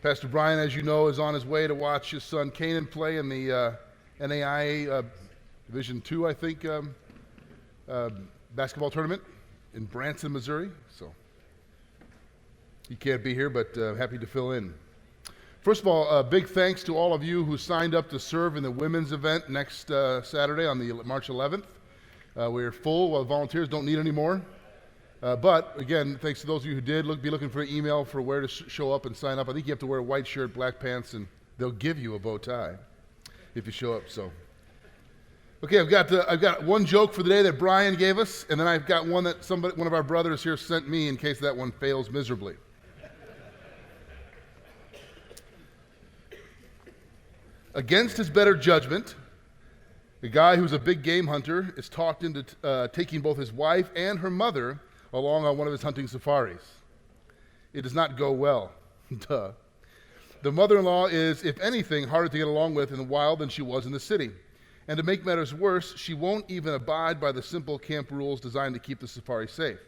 Pastor Brian, as you know, is on his way to watch his son Canaan play in the NAIA Division II, I think, basketball tournament in Branson, Missouri. So he can't be here, but happy to fill in. First of all, big thanks to all of you who signed up to serve in the women's event next Saturday on the March 11th. We're full. Well, volunteers don't need any more. But again, thanks to those of you who did, be looking for an email for where to show up and sign up. I think you have to wear a white shirt, black pants, and they'll give you a bow tie if you show up. So, okay, I've got one joke for the day that Brian gave us, and then I've got one that one of our brothers here sent me in case that one fails miserably. Against his better judgment, a guy who's a big game hunter is talked into taking both his wife and her mother along on one of his hunting safaris. It does not go well. Duh. The mother-in-law is, if anything, harder to get along with in the wild than she was in the city. And to make matters worse, she won't even abide by the simple camp rules designed to keep the safari safe.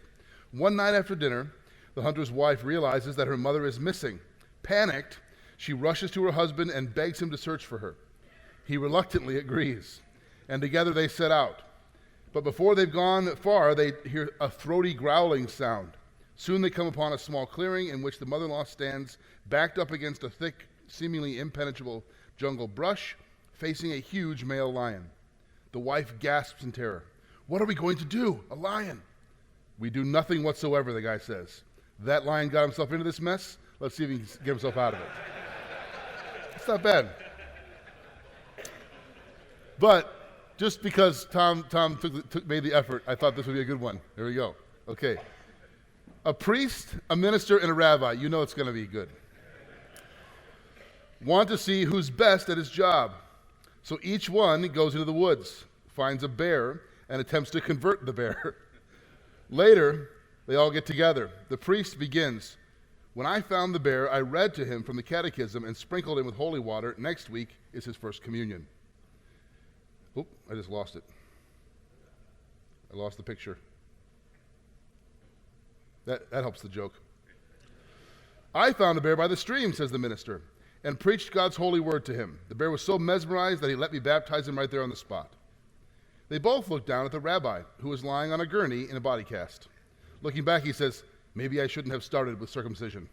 One night after dinner, the hunter's wife realizes that her mother is missing. Panicked, she rushes to her husband and begs him to search for her. He reluctantly agrees, and together they set out. But before they've gone far, they hear a throaty growling sound. Soon they come upon a small clearing in which the mother-in-law stands backed up against a thick, seemingly impenetrable jungle brush, facing a huge male lion. The wife gasps in terror. "What are we going to do? A lion!" "We do nothing whatsoever," the guy says. "That lion got himself into this mess. Let's see if he can get himself out of it." It's not bad. But just because Tom made the effort, I thought this would be a good one. There we go. Okay. A priest, a minister, and a rabbi. You know it's going to be good. Want to see who's best at his job. So each one goes into the woods, finds a bear, and attempts to convert the bear. Later, they all get together. The priest begins. "When I found the bear, I read to him from the catechism and sprinkled him with holy water. Next week is his first communion." Oop, I just lost it. I lost the picture. That helps the joke. "I found a bear by the stream," says the minister, "and preached God's holy word to him. The bear was so mesmerized that he let me baptize him right there on the spot." They both look down at the rabbi, who was lying on a gurney in a body cast. Looking back, he says, "Maybe I shouldn't have started with circumcision."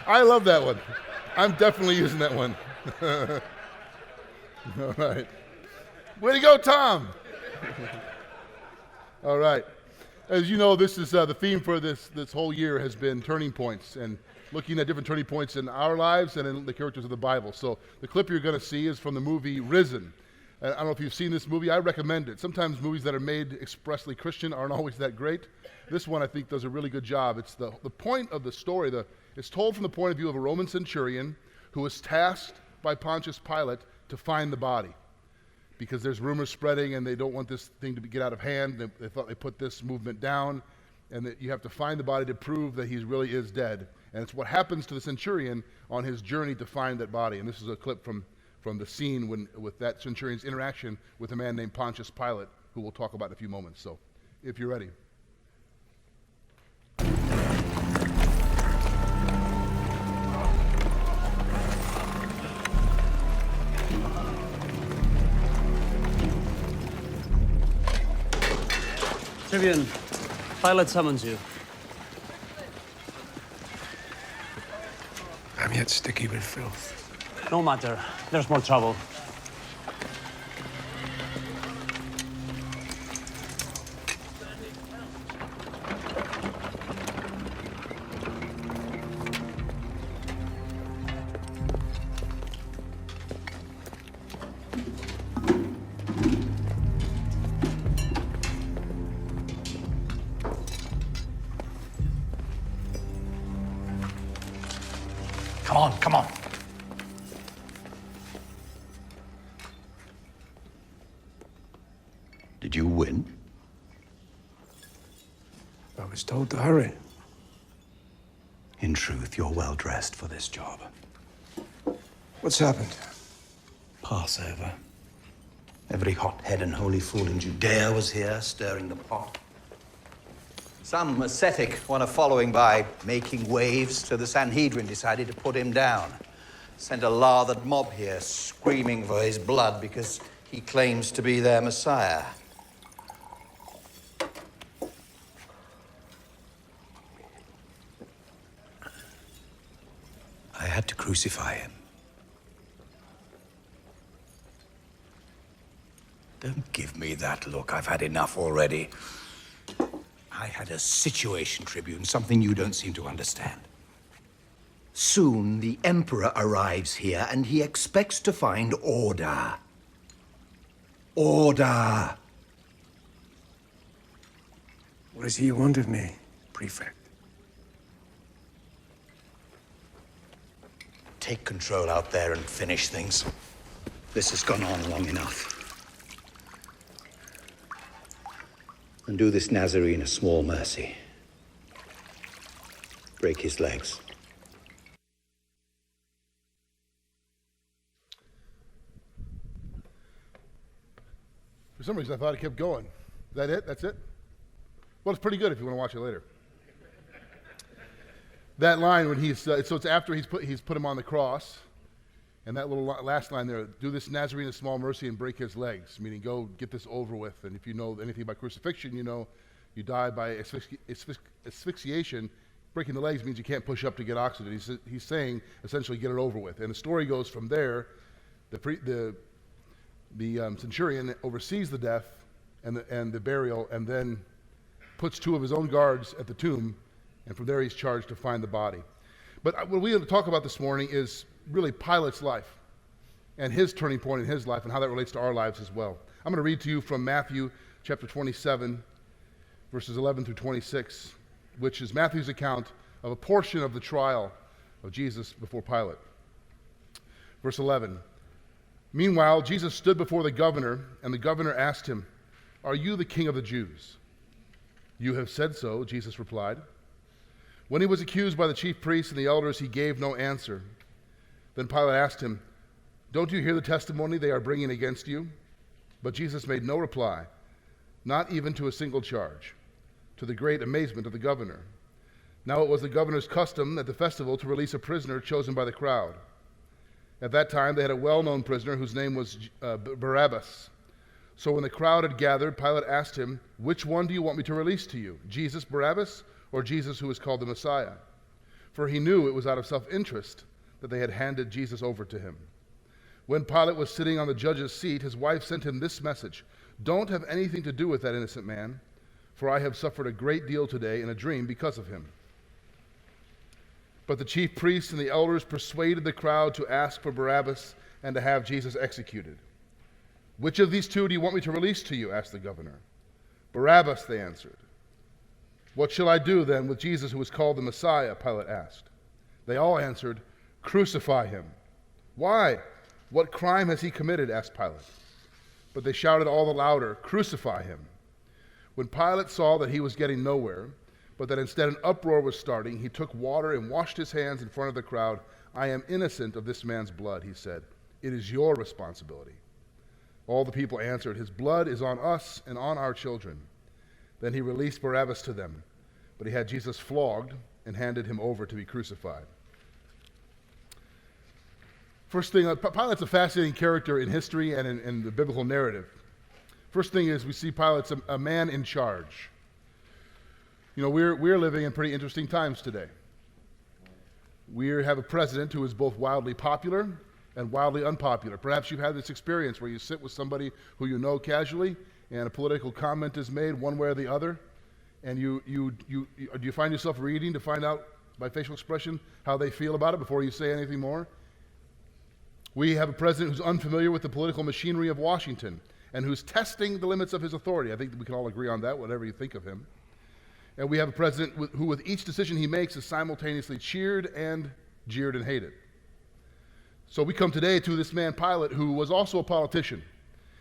I love that one. I'm definitely using that one. All right. Way to go, Tom. All right. As you know, this is the theme for this whole year has been turning points and looking at different turning points in our lives and in the characters of the Bible. So the clip you're going to see is from the movie Risen. I don't know if you've seen this movie. I recommend it. Sometimes movies that are made expressly Christian aren't always that great. This one, I think, does a really good job. It's the point of the story. It's told from the point of view of a Roman centurion who was tasked by Pontius Pilate to find the body because there's rumors spreading and they don't want this thing to get out of hand. They thought they put this movement down and that you have to find the body to prove that he really is dead. And it's what happens to the centurion on his journey to find that body. And this is a clip from the scene with that centurion's interaction with a man named Pontius Pilate, who we'll talk about in a few moments. So, if you're ready. Tribune, Pilate summons you. I'm yet sticky with filth. No matter. There's more trouble. Come on. Did you win? I was told to hurry. In truth, you're well dressed for this job. What's happened? Passover. Every hothead and holy fool in Judea was here, stirring the pot. Some ascetic won a following by making waves, so the Sanhedrin decided to put him down. Sent a lathered mob here screaming for his blood because he claims to be their Messiah. I had to crucify him. Don't give me that look. I've had enough already. I had a situation, Tribune, something you don't seem to understand. Soon the Emperor arrives here, and he expects to find order. Order! What does he want of me, Prefect? Take control out there and finish things. This has gone on long enough. And do this Nazarene a small mercy. Break his legs. For some reason, I thought it kept going. Is that it? That's it? Well, it's pretty good if you want to watch it later. That line when he's, so it's after he's put him on the cross, and that little last line there, do this Nazarene a small mercy and break his legs, meaning go get this over with. And if you know anything about crucifixion, you know you die by asphyxiation. Breaking the legs means you can't push up to get oxygen. He's saying, essentially, get it over with. And the story goes from there, the centurion oversees the death and the burial, and then puts 2 of his own guards at the tomb, and from there he's charged to find the body. But what we want to talk about this morning is really Pilate's life and his turning point in his life and how that relates to our lives as well. I'm going to read to you from Matthew chapter 27, verses 11 through 26, which is Matthew's account of a portion of the trial of Jesus before Pilate. Verse 11, meanwhile, Jesus stood before the governor, and the governor asked him, "Are you the king of the Jews?" "You have said so," Jesus replied. When he was accused by the chief priests and the elders, he gave no answer. Then Pilate asked him, "Don't you hear the testimony they are bringing against you?" But Jesus made no reply, not even to a single charge, to the great amazement of the governor. Now it was the governor's custom at the festival to release a prisoner chosen by the crowd. At that time they had a well-known prisoner whose name was Barabbas. So when the crowd had gathered, Pilate asked him, "Which one do you want me to release to you, Jesus Barabbas, or Jesus who is called the Messiah?" For he knew it was out of self-interest that they had handed Jesus over to him. When Pilate was sitting on the judge's seat, his wife sent him this message, "Don't have anything to do with that innocent man, for I have suffered a great deal today in a dream because of him." But the chief priests and the elders persuaded the crowd to ask for Barabbas and to have Jesus executed. "Which of these 2 do you want me to release to you?" asked the governor. "Barabbas," they answered. "What shall I do then with Jesus who is called the Messiah?" Pilate asked. They all answered, "Crucify him." "Why? What crime has he committed?" asked Pilate. But they shouted all the louder, "Crucify him." When Pilate saw that he was getting nowhere, but that instead an uproar was starting, he took water and washed his hands in front of the crowd. "I am innocent of this man's blood," he said. "It is your responsibility." All the people answered, "His blood is on us and on our children." Then he released Barabbas to them, but he had Jesus flogged and handed him over to be crucified. First thing, Pilate's a fascinating character in history and in the biblical narrative. First thing is we see Pilate's a man in charge. You know, we're living in pretty interesting times today. We have a president who is both wildly popular and wildly unpopular. Perhaps you've had this experience where you sit with somebody who you know casually, and a political comment is made one way or the other, and do you find yourself reading to find out by facial expression how they feel about it before you say anything more? We have a president who's unfamiliar with the political machinery of Washington and who's testing the limits of his authority. I think we can all agree on that, whatever you think of him. And we have a president who with each decision he makes is simultaneously cheered and jeered and hated. So we come today to this man Pilate, who was also a politician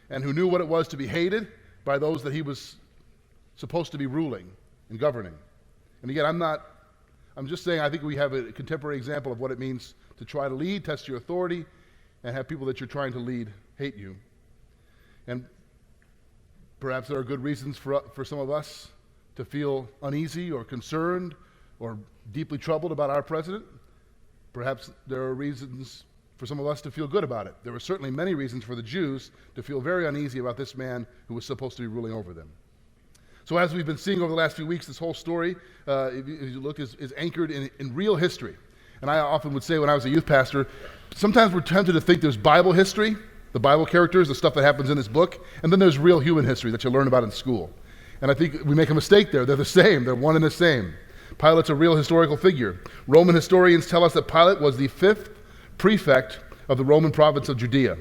and who knew what it was to be hated by those that he was supposed to be ruling and governing. And again, I'm just saying I think we have a contemporary example of what it means to try to lead, test your authority, and have people that you're trying to lead hate you. And perhaps there are good reasons for some of us to feel uneasy or concerned or deeply troubled about our president. Perhaps there are reasons for some of us to feel good about it. There were certainly many reasons for the Jews to feel very uneasy about this man who was supposed to be ruling over them. So as we've been seeing over the last few weeks, this whole story, if you look, is anchored in real history. And I often would say when I was a youth pastor, sometimes we're tempted to think there's Bible history, the Bible characters, the stuff that happens in this book, and then there's real human history that you learn about in school. And I think we make a mistake there. They're the same. They're one and the same. Pilate's a real historical figure. Roman historians tell us that Pilate was the 5th prefect of the Roman province of Judea.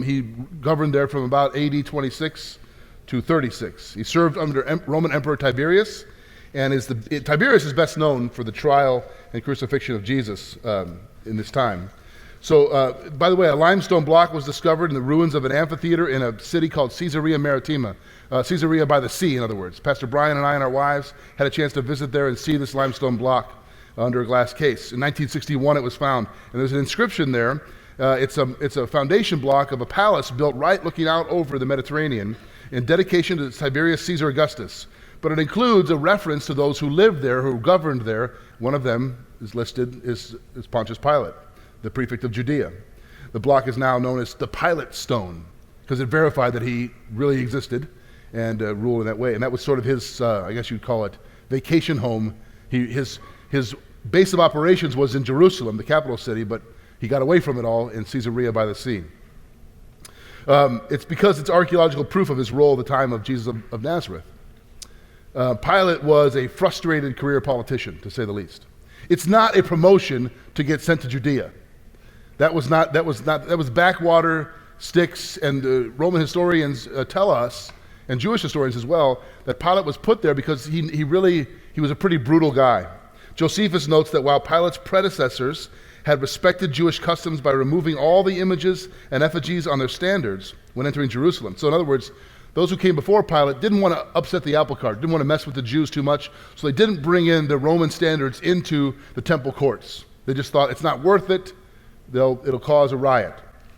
He governed there from about AD 26 to 36. He served under Roman Emperor Tiberius, and Tiberius is best known for the trial and crucifixion of Jesus in this time. So, by the way, a limestone block was discovered in the ruins of an amphitheater in a city called Caesarea Maritima, Caesarea by the sea, in other words. Pastor Brian and I and our wives had a chance to visit there and see this limestone block under a glass case. In 1961, it was found, and there's an inscription there. It's a foundation block of a palace built right looking out over the Mediterranean in dedication to Tiberius Caesar Augustus. But it includes a reference to those who lived there, who governed there. One of them is listed is Pontius Pilate, the prefect of Judea. The block is now known as the Pilate Stone because it verified that he really existed and ruled in that way. And that was sort of his, I guess you'd call it, vacation home. His base of operations was in Jerusalem, the capital city, but he got away from it all in Caesarea by the sea. It's because it's archaeological proof of his role at the time of Jesus of Nazareth. Pilate was a frustrated career politician, to say the least. It's not a promotion to get sent to Judea. That was backwater sticks, and Roman historians tell us, and Jewish historians as well, that Pilate was put there because he was a pretty brutal guy. Josephus notes that while Pilate's predecessors had respected Jewish customs by removing all the images and effigies on their standards when entering Jerusalem. So in other words, those who came before Pilate didn't want to upset the apple cart, didn't want to mess with the Jews too much, so they didn't bring in the Roman standards into the temple courts. They just thought it's not worth it, it'll cause a riot.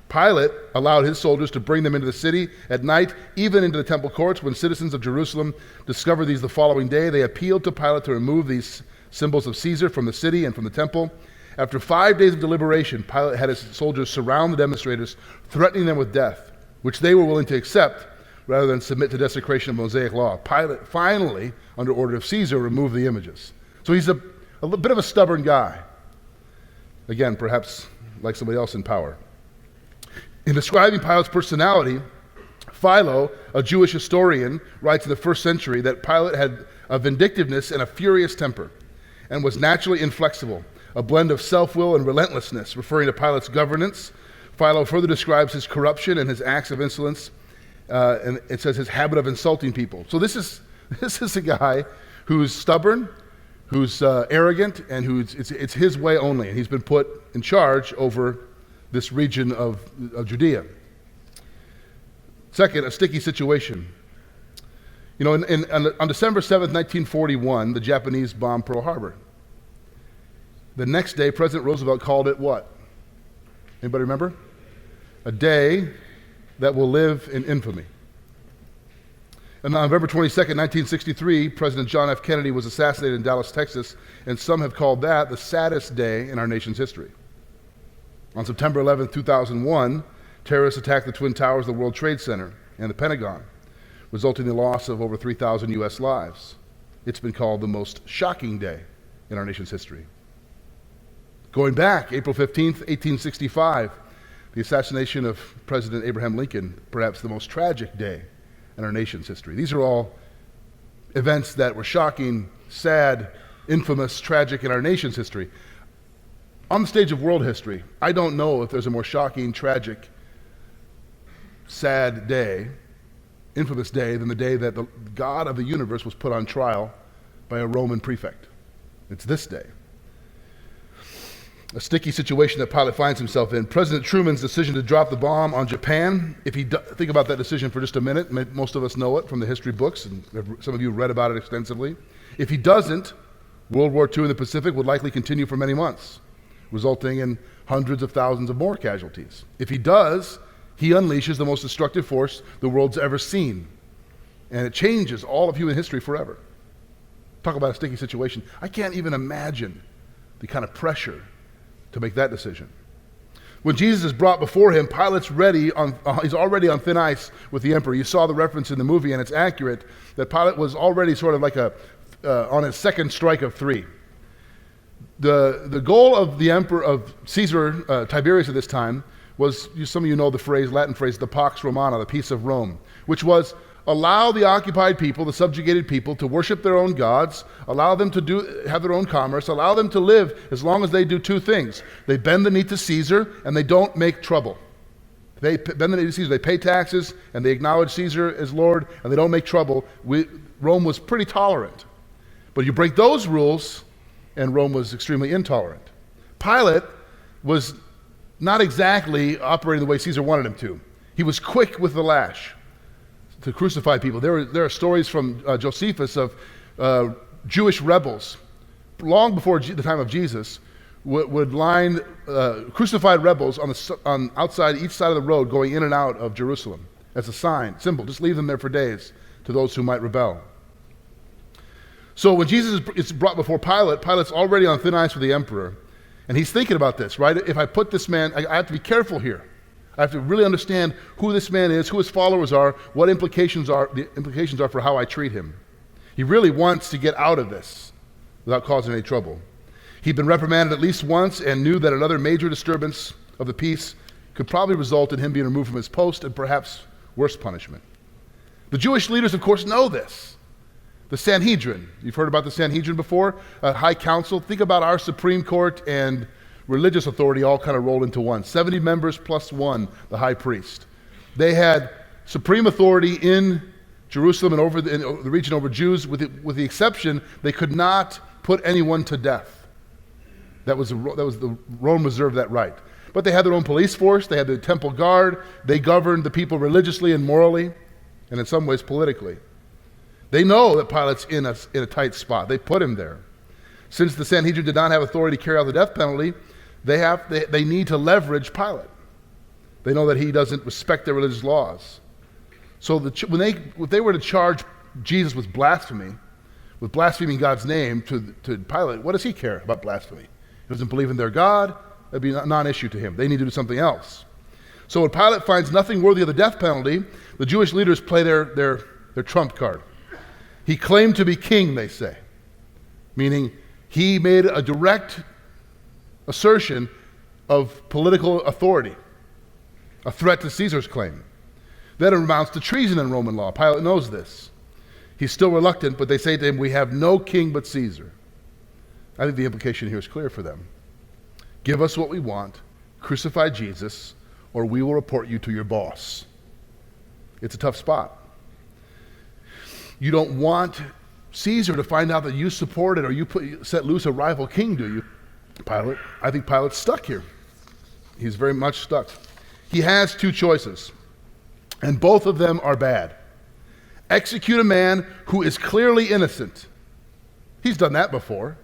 Pilate allowed his soldiers to bring them into the city at night, even into the temple courts. When citizens of Jerusalem discovered these the following day, they appealed to Pilate to remove these symbols of Caesar from the city and from the temple. After 5 days of deliberation, Pilate had his soldiers surround the demonstrators, threatening them with death, which they were willing to accept rather than submit to desecration of Mosaic law. Pilate finally, under order of Caesar, removed the images. So he's a bit of a stubborn guy. Again, perhaps like somebody else in power. In describing Pilate's personality, Philo, a Jewish historian, writes in the 1st century that Pilate had a vindictiveness and a furious temper and was naturally inflexible, a blend of self-will and relentlessness. Referring to Pilate's governance, Philo further describes his corruption and his acts of insolence, and it says his habit of insulting people. So this is a guy who's stubborn, who's arrogant, and it's his way only, and he's been put in charge over this region of Judea. Second, a sticky situation. You know, on December 7th, 1941, the Japanese bombed Pearl Harbor. The next day, President Roosevelt called it what? Anybody remember? A day that will live in infamy. And on November 22nd, 1963, President John F. Kennedy was assassinated in Dallas, Texas, and some have called that the saddest day in our nation's history. On September 11th, 2001, terrorists attacked the Twin Towers of the World Trade Center and the Pentagon, resulting in the loss of over 3,000 U.S. lives. It's been called the most shocking day in our nation's history. Going back, April 15th, 1865, the assassination of President Abraham Lincoln, perhaps the most tragic day in our nation's history. These are all events that were shocking, sad, infamous, tragic in our nation's history. On the stage of world history, I don't know if there's a more shocking, tragic, sad day, infamous day, than the day that the God of the universe was put on trial by a Roman prefect. It's this day. A sticky situation that Pilate finds himself in. President Truman's decision to drop the bomb on Japan, think about that decision for just a minute. Most of us know it from the history books, and some of you read about it extensively. If he doesn't, World War II in the Pacific would likely continue for many months, resulting in hundreds of thousands of more casualties. If he does, he unleashes the most destructive force the world's ever seen, and it changes all of human history forever. Talk about a sticky situation. I can't even imagine the kind of pressure to make that decision. When Jesus is brought before him, Pilate's he's already on thin ice with the emperor. You saw the reference in the movie, and it's accurate that Pilate was already sort of like on his second strike of 3. The goal of the emperor, of Caesar Tiberius at this time, was, some of you know the phrase, Latin phrase, the Pax Romana, the peace of Rome, which was allow the occupied people, the subjugated people, to worship their own gods, allow them to have their own commerce, allow them to live as long as they do 2 things. They bend the knee to Caesar, and they don't make trouble. They bend the knee to Caesar, they pay taxes, and they acknowledge Caesar as Lord, and they don't make trouble. Rome was pretty tolerant. But you break those rules, and Rome was extremely intolerant. Pilate was not exactly operating the way Caesar wanted him to. He was quick with the lash to crucify people. There are stories from Josephus of Jewish rebels, long before the time of Jesus, would line crucified rebels on outside each side of the road going in and out of Jerusalem as a sign, symbol. Just leave them there for days to those who might rebel. So when Jesus is brought before Pilate, Pilate's already on thin ice with the emperor, and he's thinking about this, right? If I put this man, I have to be careful here. I have to really understand who this man is, who his followers are, what the implications are for how I treat him. He really wants to get out of this without causing any trouble. He'd been reprimanded at least once and knew that another major disturbance of the peace could probably result in him being removed from his post and perhaps worse punishment. The Jewish leaders, of course, know this. The Sanhedrin, you've heard about the Sanhedrin before, High Council. Think about our Supreme Court and religious authority all kind of rolled into one. 70 members plus 1, the high priest. They had supreme authority in Jerusalem and over in the region over Jews, with the exception they could not put anyone to death. That was the Rome reserved that right. But they had their own police force. They had the temple guard. They governed the people religiously and morally, and in some ways politically. They know that Pilate's in a tight spot. They put him there. Since the Sanhedrin did not have authority to carry out the death penalty, they need to leverage Pilate. They know that he doesn't respect their religious laws. So if they were to charge Jesus with blaspheming God's name to Pilate, what does he care about blasphemy? He doesn't believe in their God. That'd be a non-issue to him. They need to do something else. So when Pilate finds nothing worthy of the death penalty, the Jewish leaders play their trump card. He claimed to be king, they say, meaning he made a direct assertion of political authority, a threat to Caesar's claim. That amounts to treason in Roman law. Pilate knows this. He's still reluctant, but they say to him, "We have no king but Caesar." I think the implication here is clear for them. Give us what we want, crucify Jesus, or we will report you to your boss. It's a tough spot. You don't want Caesar to find out that you supported or you set loose a rival king, do you, Pilate? I think Pilate's stuck here. He's very much stuck. He has 2 choices, and both of them are bad. Execute a man who is clearly innocent. He's done that before,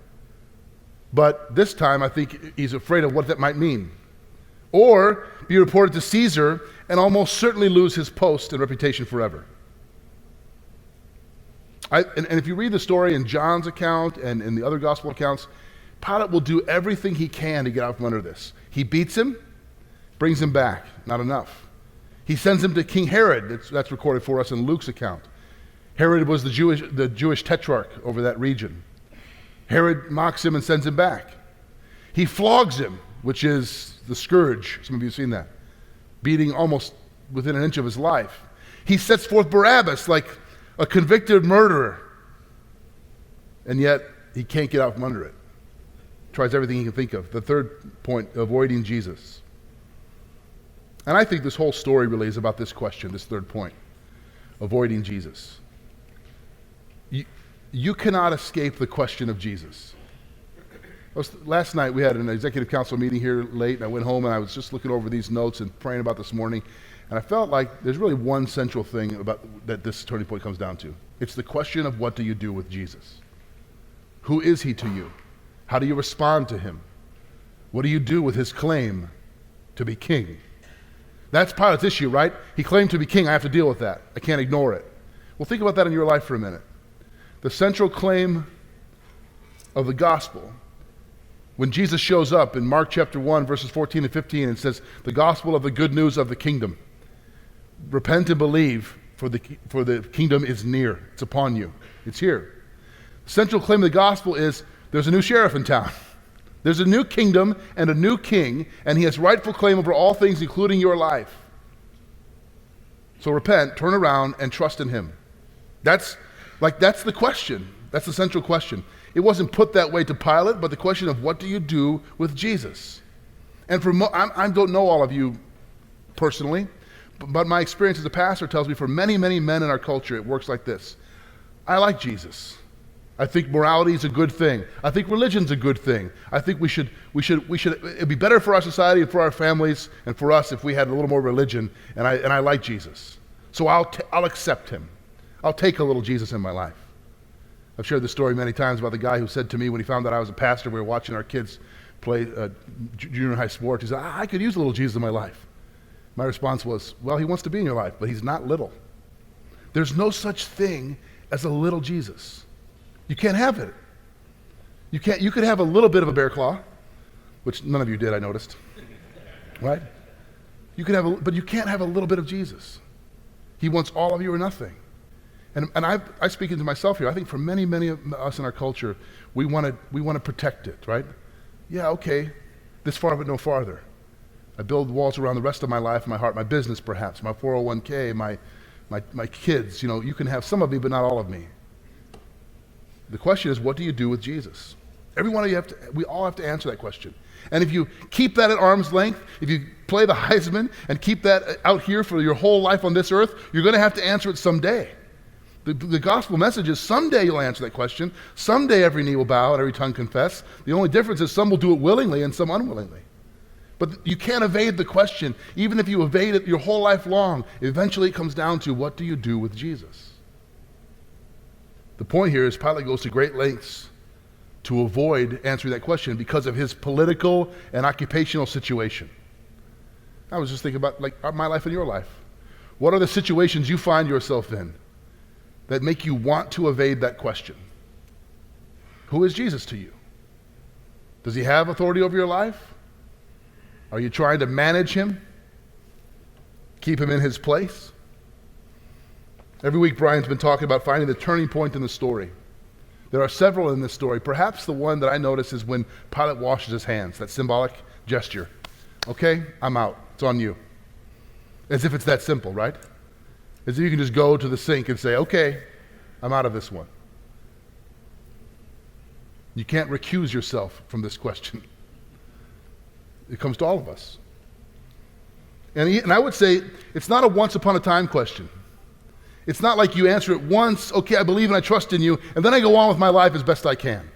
but this time I think he's afraid of what that might mean. Or be reported to Caesar and almost certainly lose his post and reputation forever. And if you read the story in John's account and in the other gospel accounts, Pilate will do everything he can to get out from under this. He beats him, brings him back. Not enough. He sends him to King Herod. That's recorded for us in Luke's account. Herod was the Jewish tetrarch over that region. Herod mocks him and sends him back. He flogs him, which is the scourge. Some of you have seen that. Beating almost within an inch of his life. He sets forth Barabbas like a convicted murderer, and yet he can't get out from under it. Tries everything he can think of. The third point, avoiding Jesus. And I think this whole story really is about this question, this third point, avoiding Jesus. You cannot escape the question of Jesus. Last night we had an executive council meeting here late, and I went home and I was just looking over these notes and praying about this morning. And I felt like there's really one central thing about that this turning point comes down to. It's the question of what do you do with Jesus? Who is he to you? How do you respond to him? What do you do with his claim to be king? That's Pilate's issue, right? He claimed to be king. I have to deal with that. I can't ignore it. Well, think about that in your life for a minute. The central claim of the gospel. When Jesus shows up in Mark chapter 1, verses 14 and 15, and says, the gospel of the good news of the kingdom. Repent and believe, for the kingdom is near. It's upon you. It's here. The central claim of the gospel is there's a new sheriff in town. There's a new kingdom and a new king, and he has rightful claim over all things, including your life. So repent, turn around, and trust in him. That's the question. That's the central question. It wasn't put that way to Pilate, but the question of what do you do with Jesus? And I don't know all of you personally, but my experience as a pastor tells me for many, many men in our culture, it works like this. I like Jesus. I think morality is a good thing. I think religion's a good thing. I think it'd be better for our society and for our families and for us if we had a little more religion, and I like Jesus. So I'll accept him. I'll take a little Jesus in my life. I've shared this story many times about the guy who said to me when he found out I was a pastor, we were watching our kids play junior high sports, he said, I could use a little Jesus in my life. My response was, well, he wants to be in your life, but he's not little. There's no such thing as a little Jesus. You can't have it. You could have a little bit of a bear claw, which none of you did, I noticed. Right? You could have but you can't have a little bit of Jesus. He wants all of you or nothing. And I speak into myself here. I think for many, many of us in our culture, we want to protect it, right? Yeah, okay, this far but no farther. I build walls around the rest of my life, my heart, my business perhaps, my 401k, my kids. You know, you can have some of me, but not all of me. The question is, what do you do with Jesus? Every one of you we all have to answer that question. And if you keep that at arm's length, if you play the Heisman and keep that out here for your whole life on this earth, you're going to have to answer it someday. The gospel message is someday you'll answer that question. Someday every knee will bow and every tongue confess. The only difference is some will do it willingly and some unwillingly. But you can't evade the question. Even if you evade it your whole life long, eventually it comes down to, what do you do with Jesus? The point here is Pilate goes to great lengths to avoid answering that question because of his political and occupational situation. I was just thinking about my life and your life. What are the situations you find yourself in that make you want to evade that question? Who is Jesus to you? Does he have authority over your life? Are you trying to manage him? Keep him in his place? Every week Brian's been talking about finding the turning point in the story. There are several in this story. Perhaps the one that I notice is when Pilate washes his hands, that symbolic gesture. Okay, I'm out. It's on you. As if it's that simple, right? As if you can just go to the sink and say, okay, I'm out of this one. You can't recuse yourself from this question. It comes to all of us. And I would say it's not a once upon a time question. It's not like you answer it once, okay, I believe and I trust in you, and then I go on with my life as best I can.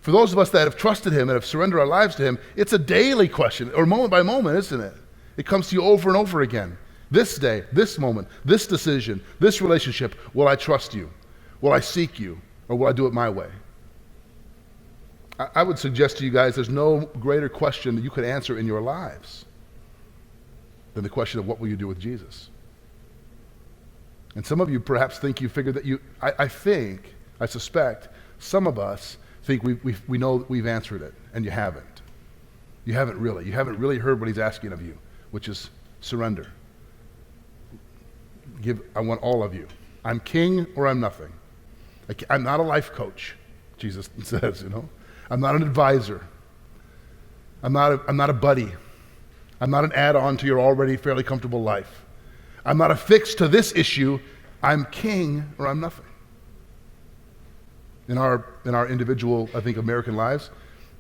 For those of us that have trusted him and have surrendered our lives to him, it's a daily question, or moment by moment, isn't it? It comes to you over and over again. This day, this moment, this decision, this relationship, will I trust you? Will I seek you? Or will I do it my way? I would suggest to you guys there's no greater question that you could answer in your lives than the question of what will you do with Jesus? And some of you perhaps think you figured that I suspect, some of us think we know we've answered it, and you haven't. You haven't really. You haven't really heard what he's asking of you, which is surrender. I want all of you. I'm king or I'm nothing. I'm not a life coach, Jesus says, you know. I'm not an advisor. I'm not a buddy. I'm not an add-on to your already fairly comfortable life. I'm not affixed to this issue. I'm king or I'm nothing. In our individual, I think, American lives,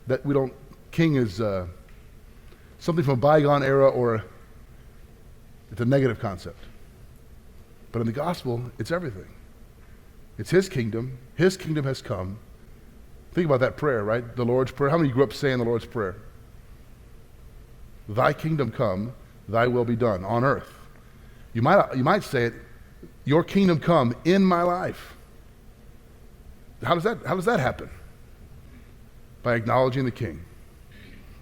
that we don't, king is something from a bygone era, or it's a negative concept. But in the gospel, it's everything. It's his kingdom. His kingdom has come. Think about that prayer, right? The Lord's Prayer. How many grew up saying the Lord's Prayer? Thy kingdom come, thy will be done on earth. You might say it, your kingdom come in my life. How does that happen? By acknowledging the king.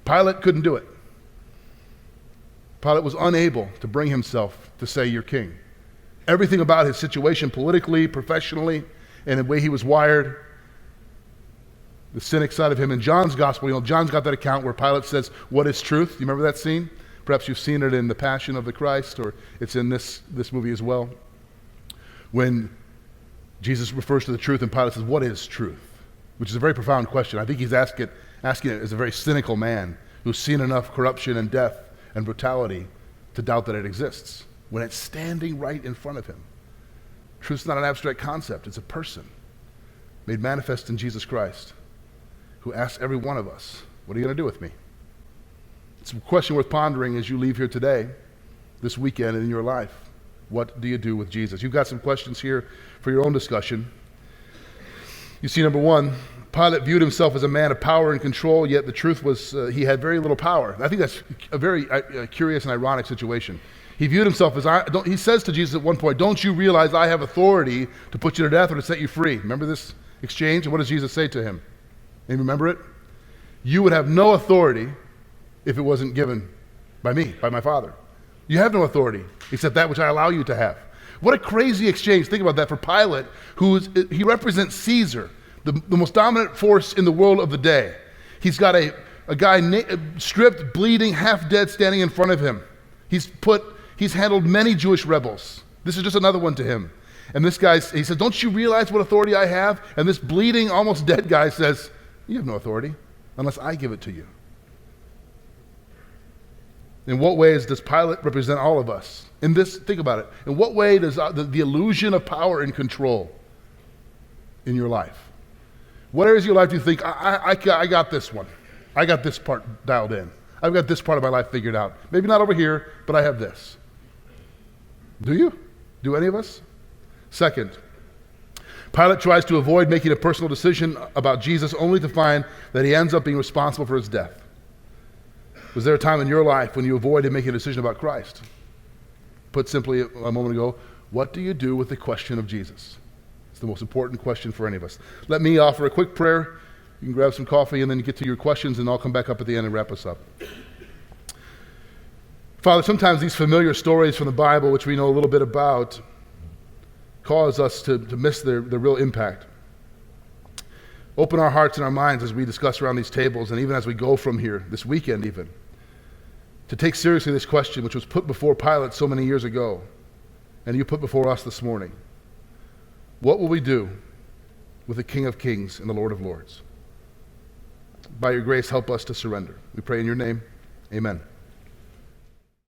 Pilate couldn't do it. Pilate was unable to bring himself to say you're king. Everything about his situation politically, professionally, and the way he was wired the cynic side of him. In John's gospel, John's got that account where Pilate says, "What is truth?" You remember that scene? Perhaps you've seen it in The Passion of the Christ, or it's in this movie as well. When Jesus refers to the truth and Pilate says, "What is truth?" Which is a very profound question. I think he's asking it as a very cynical man who's seen enough corruption and death and brutality to doubt that it exists, when it's standing right in front of him. Truth's not an abstract concept, it's a person made manifest in Jesus Christ, who asks every one of us, "What are you going to do with me?" It's a question worth pondering as you leave here today, this weekend, and in your life. What do you do with Jesus? You've got some questions here for your own discussion. You see, number one, Pilate viewed himself as a man of power and control, yet the truth was he had very little power. I think that's a very curious and ironic situation. He viewed himself as, he says to Jesus at one point, "Don't you realize I have authority to put you to death or to set you free?" Remember this exchange? And what does Jesus say to him? And remember it? "You would have no authority if it wasn't given by me, by my Father. You have no authority except that which I allow you to have." What a crazy exchange. Think about that for Pilate, he represents Caesar, the most dominant force in the world of the day. He's got a guy stripped, bleeding, half dead standing in front of him. He's handled many Jewish rebels. This is just another one to him. And this guy, he says, "Don't you realize what authority I have?" And this bleeding, almost dead guy says, "You have no authority unless I give it to you." In what ways does Pilate represent all of us? In this, think about it. In what way does the illusion of power and control in your life? What areas of your life do you think, I got this one. I got this part dialed in. I've got this part of my life figured out. Maybe not over here, but I have this. Do you? Do any of us? Second, Pilate tries to avoid making a personal decision about Jesus only to find that he ends up being responsible for his death. Was there a time in your life when you avoided making a decision about Christ? Put simply a moment ago, what do you do with the question of Jesus? It's the most important question for any of us. Let me offer a quick prayer. You can grab some coffee and then get to your questions, and I'll come back up at the end and wrap us up. Father, sometimes these familiar stories from the Bible, which we know a little bit about, cause us to miss their real impact. Open our hearts and our minds as we discuss around these tables, and even as we go from here, this weekend even, to take seriously this question which was put before Pilate so many years ago, and you put before us this morning. What will we do with the King of Kings and the Lord of Lords? By your grace, help us to surrender. We pray in your name. Amen.